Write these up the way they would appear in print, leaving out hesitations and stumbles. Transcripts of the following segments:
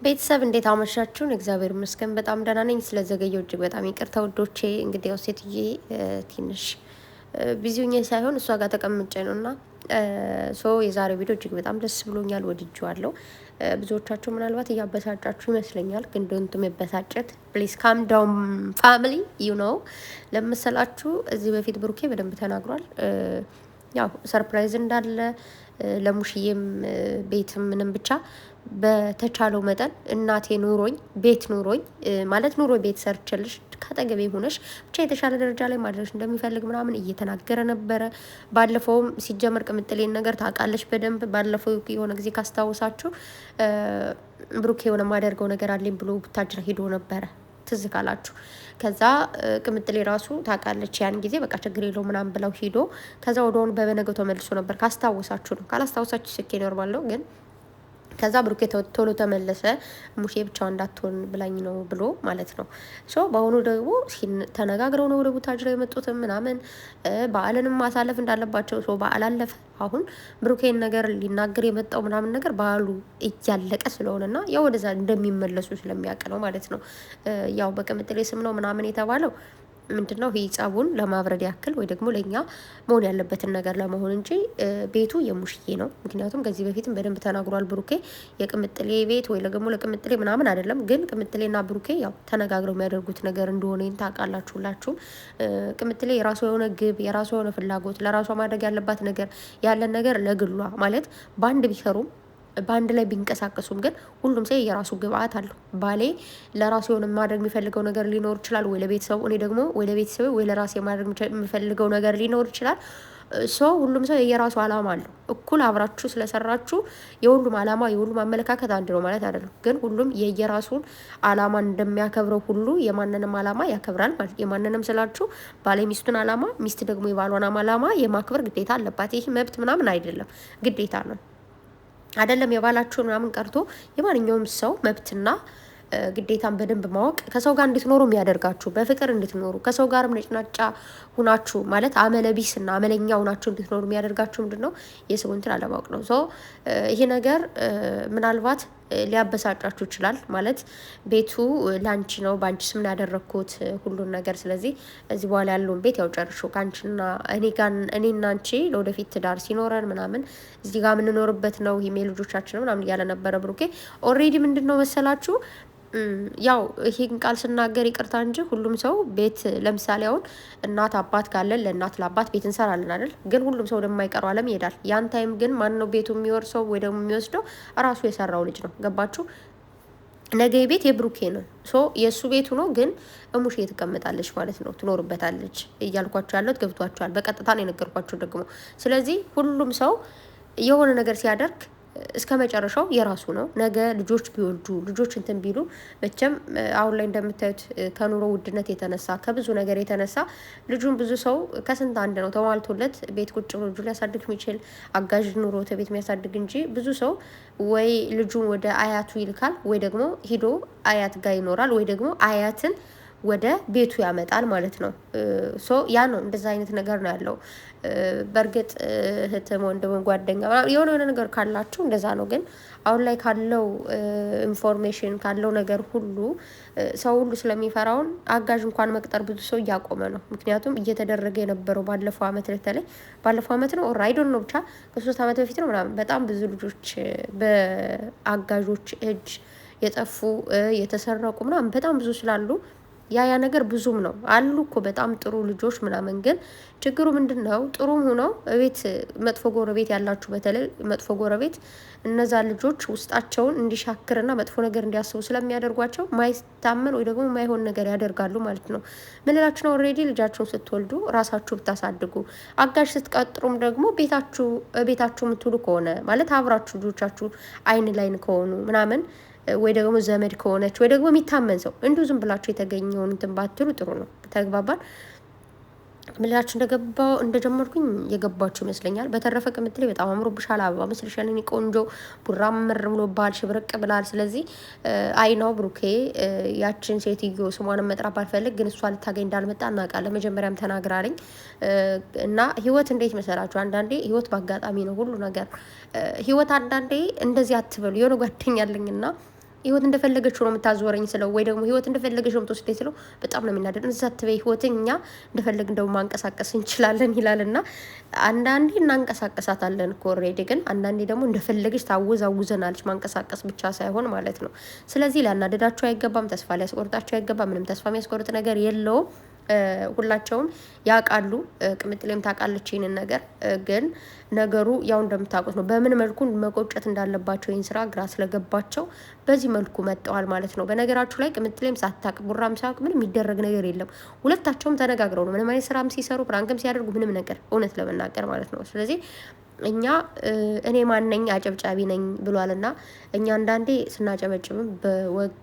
ቤተሰብ እንዴት አመሻችሁን? እግዚአብሔር ይመስገን በጣም ደህና ነኝ። ስለዘገየው እጅግ በጣም ይቅርታ ውዶቼ። እንግዲህ ያው ሴትዬ ትንሽ ቢዚ ሆኜ ሳይሆን እሷ ጋር ተቀምጬ ነው እና የዛሬው ቪዲዮ እጅግ በጣም ደስ ብሎኛል፣ ወድጄዋለሁ። ብዙዎቻችሁ ምናልባት እያበሳጫችሁ ይመስለኛል፣ ግን ዶንት መበሳጨት ፕሊዝ ካም ዳውን ፋሚሊ ዩ ኖ ለመሰላችሁ እዚህ በፊት ብሩኬ በደንብ ተናግሯል። ያው ሰርፕራይዝ እንዳለ ለሙሽዬም ቤትም ምንም ብቻ በተቻለው መጠን እናቴ ኑሮኝ ቤት ኑሮኝ ማለት ኑሮ ቤት ሰርችልሽ ካጠገቤ ሆነሽ ብቻ የተሻለ ደረጃ ላይ ማድረስ እንደሚፈልግ ምናምን እየተናገረ ነበረ። ባለፈውም ሲጀመር ቅምጥሌን ነገር ታውቃለች በደንብ። ባለፈው የሆነ ጊዜ ካስታወሳችሁ ብሩኬ የሆነ ማደርገው ነገር አለኝ ብሎ ቡታጅራ ሄዶ ነበረ ትዝ ካላችሁ። ከዛ ቅምጥሌ ራሱ ታውቃለች ያን ጊዜ በቃ ችግር የለው ምናምን ብለው ሂዶ ከዛ ወደሆኑ በበነገው ተመልሶ ነበር። ካስታወሳችሁ ነው፣ ካላስታወሳችሁ ስኬ ኖርማል ነው ግን ከዛ ብሩኬ ቶሎ ተመለሰ። ሙሼ ብቻው እንዳትሆን ብላኝ ነው ብሎ ማለት ነው። በአሁኑ ደግሞ ተነጋግረው ነው ወደ ቡታጅራ የመጡትም ምናምን በዓልንም ማሳለፍ እንዳለባቸው በዓል አለፈ። አሁን ብሩኬን ነገር ሊናገር የመጣው ምናምን ነገር በዓሉ እያለቀ ስለሆነና ያው ወደዛ እንደሚመለሱ ስለሚያውቅ ነው ማለት ነው። ያው በቅምጥሌ ስም ነው ምናምን የተባለው ምንድነው ይሄ ጸቡን ለማብረድ ያክል ወይ ደግሞ ለኛ መሆን ያለበትን ነገር ለመሆን እንጂ ቤቱ የሙሽዬ ነው። ምክንያቱም ከዚህ በፊትም በደንብ ተናግሯል ብሩኬ የቅምጥሌ ቤት ወይ ደግሞ ለቅምጥሌ ምናምን አይደለም። ግን ቅምጥሌና ብሩኬ ያው ተነጋግረው የሚያደርጉት ነገር እንደሆነ ታውቃላችሁ ሁላችሁም። ቅምጥሌ የራሷ የሆነ ግብ፣ የራሷ የሆነ ፍላጎት፣ ለራሷ ማድረግ ያለባት ነገር ያለን ነገር ለግሏ ማለት በአንድ ቢሰሩም በአንድ ላይ ቢንቀሳቀሱም ግን ሁሉም ሰው የራሱ ግብአት አለው። ባሌ ለራሱ የሆነ ማድረግ የሚፈልገው ነገር ሊኖር ይችላል፣ ወይ ለቤተሰቡ፣ እኔ ደግሞ ወይ ለቤተሰቡ ወይ ለራሴ ማድረግ የሚፈልገው ነገር ሊኖር ይችላል። ሁሉም ሰው የየራሱ አላማ አለው። እኩል አብራችሁ ስለሰራችሁ የሁሉም አላማ የሁሉም አመለካከት አንድ ነው ማለት አይደለም። ግን ሁሉም የየራሱን አላማ እንደሚያከብረው ሁሉ የማንንም አላማ ያከብራል ማለት። የማንንም ስላችሁ ባለ ሚስቱን አላማ፣ ሚስት ደግሞ የባሏን አላማ የማክበር ግዴታ አለባት። ይህ መብት ምናምን አይደለም፣ ግዴታ ነው። አይደለም የባላችሁን ምናምን ቀርቶ የማንኛውም ሰው መብትና ግዴታን በደንብ ማወቅ ከሰው ጋር እንድትኖሩ የሚያደርጋችሁ በፍቅር እንድትኖሩ ከሰው ጋርም ነጭናጫ ሁናችሁ ማለት አመለቢስና አመለኛ ሁናችሁ እንድትኖሩ የሚያደርጋችሁ ምንድነው የሰው እንትን አለማወቅ ነው። ይሄ ነገር ምናልባት ሊያበሳጫችሁ ይችላል። ማለት ቤቱ ላንቺ ነው፣ በአንቺ ስም ነው ያደረኩት ሁሉን ነገር። ስለዚህ እዚህ በኋላ ያለውን ቤት ያው ጨርሾ ከአንቺና እኔና አንቺ ለወደፊት ትዳር ሲኖረን ምናምን እዚህ ጋር የምንኖርበት ነው ይሄ ልጆቻችን ምናምን እያለ ነበረ ብሩኬ። ኦልሬዲ ምንድን ነው መሰላችሁ ያው ይሄን ቃል ስናገር ይቅርታ እንጂ ሁሉም ሰው ቤት ለምሳሌ አሁን እናት አባት ካለን ለእናት ለአባት ቤት እንሰራለን አይደል? ግን ሁሉም ሰው ወደማይቀረው ዓለም ይሄዳል። ያን ታይም ግን ማን ነው ቤቱ የሚወርሰው ወይ ደግሞ የሚወስደው? ራሱ የሰራው ልጅ ነው። ገባችሁ? ነገ ቤት የብሩኬ ነው። የእሱ ቤቱ ነው፣ ግን እሙሽ ትቀመጣለች ማለት ነው፣ ትኖርበታለች እያልኳቸው ያለት ገብቷቸዋል። በቀጥታ ነው የነገርኳቸው ደግሞ። ስለዚህ ሁሉም ሰው የሆነ ነገር ሲያደርግ እስከ መጨረሻው የራሱ ነው። ነገ ልጆች ቢወልዱ ልጆች እንትን ቢሉ መቼም አሁን ላይ እንደምታዩት ከኑሮ ውድነት የተነሳ ከብዙ ነገር የተነሳ ልጁን ብዙ ሰው ከስንት አንድ ነው ተሟልቶለት ቤት ቁጭ ብሎ ልጁ ሊያሳድግ የሚችል አጋዥ ኑሮ ቤት የሚያሳድግ እንጂ ብዙ ሰው ወይ ልጁን ወደ አያቱ ይልካል ወይ ደግሞ ሂዶ አያት ጋር ይኖራል ወይ ደግሞ አያትን ወደ ቤቱ ያመጣል ማለት ነው። ያ ነው እንደዛ አይነት ነገር ነው ያለው። በእርግጥ እህትም ወንድም ጓደኛ የሆነ ነገር ካላችሁ እንደዛ ነው። ግን አሁን ላይ ካለው ኢንፎርሜሽን ካለው ነገር ሁሉ ሰው ሁሉ ስለሚፈራውን አጋዥ እንኳን መቅጠር ብዙ ሰው እያቆመ ነው። ምክንያቱም እየተደረገ የነበረው ባለፈው አመት በተለይ ባለፈው አመት ነው ኦር አይዶን ነው ብቻ ከ3 አመት በፊት ነው ምናምን በጣም ብዙ ልጆች በአጋዦች እጅ የጠፉ የተሰረቁ ምናምን በጣም ብዙ ስላሉ ያ ነገር ብዙም ነው አሉ እኮ በጣም ጥሩ ልጆች ምናምን። ግን ችግሩ ምንድነው? ጥሩም ሆነው ቤት መጥፎ ጎረቤት ያላችሁ በተለይ መጥፎ ጎረቤት እነዛ ልጆች ውስጣቸውን እንዲሻክርና መጥፎ ነገር እንዲያስቡ ስለሚያደርጓቸው ማይታመን ወይ ደግሞ ማይሆን ነገር ያደርጋሉ ማለት ነው። ምንላችሁ ነው? ኦልሬዲ ልጃችሁን ስትወልዱ ራሳችሁ ብታሳድጉ፣ አጋዥ ስትቀጥሩም ደግሞ ቤታችሁ የምትውሉ ከሆነ ማለት አብራችሁ ልጆቻችሁ አይን ላይን ከሆኑ ምናምን ወይ ደግሞ ዘመድ ከሆነች ወይ ደግሞ የሚታመን ሰው እንዲሁ ዝም ብላችሁ የተገኘውን እንትን ባትሉ ጥሩ ነው። ተግባባን? ምላችሁ እንደጀመርኩኝ የገባችሁ ይመስለኛል። በተረፈ ቅምጥሌ በጣም አምሮብሻል፣ አበባ መስልሻል፣ እኔ ቆንጆ ቡራም ምር ብሎብሃል፣ ሽብርቅ ብላል። ስለዚህ አይናው ብሩኬ ያችን ሴትዮ ስሟን መጥራት ባልፈልግ ግን እሷ ልታገኝ እንዳልመጣ እናውቃለን። መጀመሪያም ተናግራለኝ እና ህይወት እንዴት መሰላችሁ? አንዳንዴ ህይወት በአጋጣሚ ነው ሁሉ ነገር። ህይወት አንዳንዴ እንደዚህ አትበሉ። የሆነ ጓደኛ አለኝና ህይወት እንደፈለገችው ነው የምታዞረኝ ስለው ወይ ደግሞ ህይወት እንደፈለገች ነው የምትወስደኝ ስለው በጣም ነው የሚናደድ። እዛ ትበይ ህይወትን እኛ እንደፈለግ እንደው ማንቀሳቀስ እንችላለን ይላልና አንዳንዴ እናንቀሳቀሳታለን እኮ ኦልሬዲ፣ ግን አንዳንዴ ደግሞ እንደፈለገች ታወዛውዘናለች ማንቀሳቀስ ብቻ ሳይሆን ማለት ነው። ስለዚህ ሊያናደዳቸው አይገባም፣ ተስፋ ሊያስቆርጣቸው አይገባም። ምንም ተስፋ የሚያስቆርጥ ነገር የለውም። ሁላቸውም ያውቃሉ። ቅምጥሌም ታውቃለች ይህንን ነገር። ግን ነገሩ ያው እንደምታውቁት ነው። በምን መልኩ መቆጨት እንዳለባቸው ይህን ስራ ግራ ስለገባቸው በዚህ መልኩ መጠዋል ማለት ነው። በነገራችሁ ላይ ቅምጥሌም ሳታውቅ ቡራም ሳያውቅ ምንም የሚደረግ ነገር የለም። ሁለታቸውም ተነጋግረው ነው ምንም አይነት ስራም ሲሰሩ ፕራንክም ሲያደርጉ ምንም ነገር እውነት ለመናገር ማለት ነው። ስለዚህ እኛ እኔ ማነኝ አጨብጫቢ ነኝ ብሏልና እኛ አንዳንዴ ስናጨበጭብም በወግ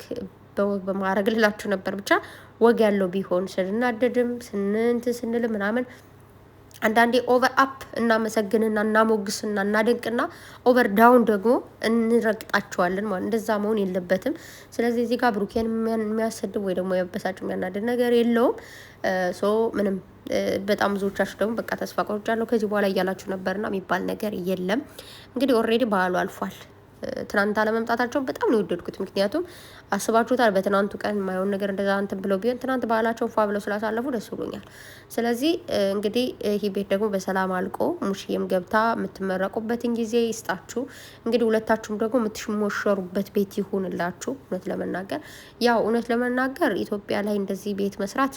በማድረግ ልላችሁ ነበር። ብቻ ወግ ያለው ቢሆን ስንናደድም ስንል ምናምን አንዳንዴ ኦቨር አፕ እናመሰግንና እናሞግስና እናደንቅና ኦቨር ዳውን ደግሞ እንረግጣቸዋለን ማለት እንደዛ መሆን የለበትም። ስለዚህ እዚህ ጋር ብሩኬን የሚያሰድብ ወይ ደግሞ ያበሳጭ የሚያናድድ ነገር የለውም። ሶ ምንም በጣም ብዙዎቻችሁ ደግሞ በቃ ተስፋ ቆርጫለሁ ከዚህ በኋላ እያላችሁ ነበርና የሚባል ነገር የለም። እንግዲህ ኦልሬዲ በዓሉ አልፏል። ትናንት አለመምጣታቸው በጣም ነው የወደድኩት። ምክንያቱም አስባችሁታል፣ በትናንቱ ቀን የማይሆን ነገር እንደዛ እንትን ብለው ቢሆን ትናንት ባህላቸው ፏ ብለው ስላሳለፉ ደስ ብሎኛል። ስለዚህ እንግዲህ ይህ ቤት ደግሞ በሰላም አልቆ ሙሽዬም ገብታ የምትመረቁበትን ጊዜ ይስጣችሁ። እንግዲህ ሁለታችሁም ደግሞ የምትሞሸሩበት ቤት ይሁንላችሁ። እውነት ለመናገር ያው እውነት ለመናገር ኢትዮጵያ ላይ እንደዚህ ቤት መስራት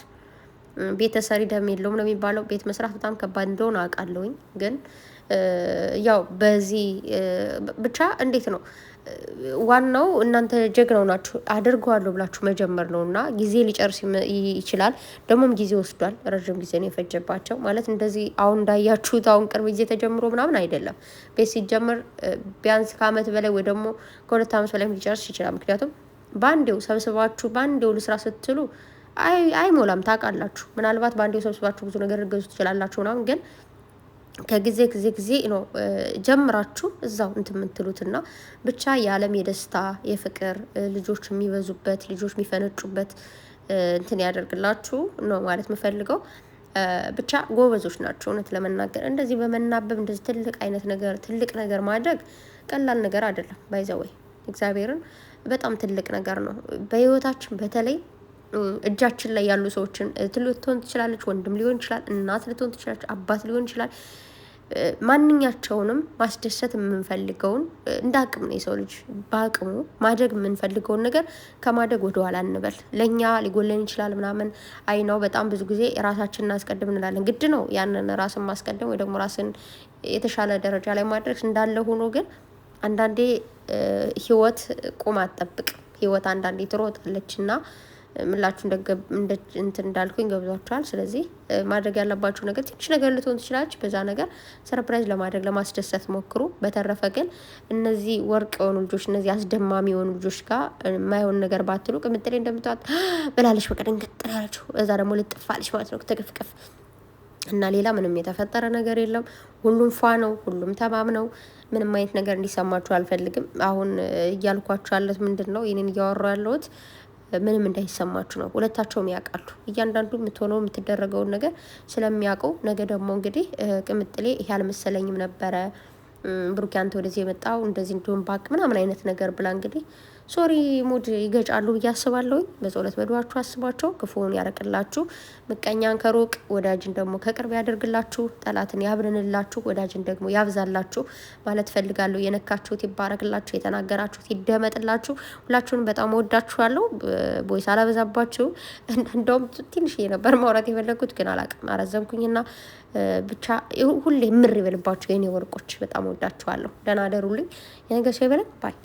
ቤተሰሪ ደም የለውም ነው የሚባለው። ቤት መስራት በጣም ከባድ እንደሆነ አውቃለሁኝ። ግን ያው በዚህ ብቻ እንዴት ነው ዋናው እናንተ ጀግናው ናችሁ። አድርገዋለሁ ብላችሁ መጀመር ነው እና ጊዜ ሊጨርስ ይችላል። ደግሞም ጊዜ ወስዷል። ረዥም ጊዜ ነው የፈጀባቸው ማለት እንደዚህ አሁን እንዳያችሁት አሁን ቅርብ ጊዜ ተጀምሮ ምናምን አይደለም። ቤት ሲጀምር ቢያንስ ከአመት በላይ ወይ ደግሞ ከ2 አመት በላይ ሊጨርስ ይችላል። ምክንያቱም በአንዴው ሰብስባችሁ በአንዴው ልስራ ስትሉ አይሞላም። ታውቃላችሁ። ምናልባት በአንዴው ሰብስባችሁ ብዙ ነገር ልገዙ ትችላላችሁ ምናምን፣ ግን ከጊዜ ጊዜ ነው ጀምራችሁ እዛው እንትን የምትሉትና ብቻ የዓለም የደስታ የፍቅር ልጆች የሚበዙበት ልጆች የሚፈነጩበት እንትን ያደርግላችሁ ነው ማለት የምፈልገው። ብቻ ጎበዞች ናቸው እውነት ለመናገር። እንደዚህ በመናበብ እንደዚህ ትልቅ ነገር ማድረግ ቀላል ነገር አይደለም። ባይዘወይ እግዚአብሔርን በጣም ትልቅ ነገር ነው በህይወታችን። በተለይ እጃችን ላይ ያሉ ሰዎችን ልትሆን ትችላለች፣ ወንድም ሊሆን ይችላል፣ እናት ልትሆን ትችላለች፣ አባት ሊሆን ይችላል። ማንኛቸውንም ማስደሰት የምንፈልገውን እንደ አቅም ነው የሰው ልጅ በአቅሙ ማድረግ የምንፈልገውን ነገር ከማድረግ ወደ ኋላ እንበል። ለእኛ ሊጎለን ይችላል ምናምን አይ ነው። በጣም ብዙ ጊዜ ራሳችንን እናስቀድም እንላለን። ግድ ነው ያንን ራስን ማስቀደም ወይ ደግሞ ራስን የተሻለ ደረጃ ላይ ማድረስ እንዳለ ሆኖ ግን አንዳንዴ ህይወት ቁም አትጠብቅ። ህይወት አንዳንዴ ትሮጣለች እና ምላችሁ እንትን እንዳልኩኝ ገብዟቸዋል። ስለዚህ ማድረግ ያለባችሁ ነገር ትንሽ ነገር ልትሆን ትችላለች። በዛ ነገር ሰርፕራይዝ ለማድረግ ለማስደሰት ሞክሩ። በተረፈ ግን እነዚህ ወርቅ የሆኑ ልጆች እነዚህ አስደማሚ የሆኑ ልጆች ጋር የማይሆን ነገር ባትሉ። ቅምጥሌ እንደምታዋት ብላለች በቃ ድንገት ያለችው እዛ ደግሞ ልጥፋለች ማለት ነው ተቅፍቅፍ እና ሌላ ምንም የተፈጠረ ነገር የለም። ሁሉም ፏ ነው፣ ሁሉም ተማም ነው። ምንም አይነት ነገር እንዲሰማችሁ አልፈልግም። አሁን እያልኳችሁ ያለት ምንድን ነው ይህንን እያወራሁ ያለሁት ምንም እንዳይሰማችሁ ነው። ሁለታቸውም ያውቃሉ እያንዳንዱ የምትሆነው የምትደረገውን ነገር ስለሚያውቁ። ነገ ደግሞ እንግዲህ ቅምጥሌ ይሄ አልመሰለኝም ነበረ ብሩኬ አንተ ወደዚህ የመጣው እንደዚህ እንዲሆን ባቅ ምናምን አይነት ነገር ብላ እንግዲህ ሶሪ ሙድ ይገጫሉ ብዬ አስባለሁ። በጸሎት በዱዓችሁ አስቧቸው። ክፉውን ያረቅላችሁ፣ ምቀኛን ከሩቅ ወዳጅን ደግሞ ከቅርብ ያደርግላችሁ፣ ጠላትን ያብርንላችሁ፣ ወዳጅን ደግሞ ያብዛላችሁ ማለት ፈልጋለሁ። የነካችሁት ይባረክላችሁ፣ የተናገራችሁት ይደመጥላችሁ። ሁላችሁንም በጣም ወዳችኋለሁ። ቦይስ አላበዛባችሁ። እንደውም ትንሽዬ ነበር ማውራት የፈለኩት ግን አላቅም አረዘምኩኝና ብቻ ሁሌ ምር ይበልባችሁ የኔ ወርቆች። በጣም ወዳችኋለሁ። ደህና አደሩልኝ። የነገ ሰው ይበለን ባይ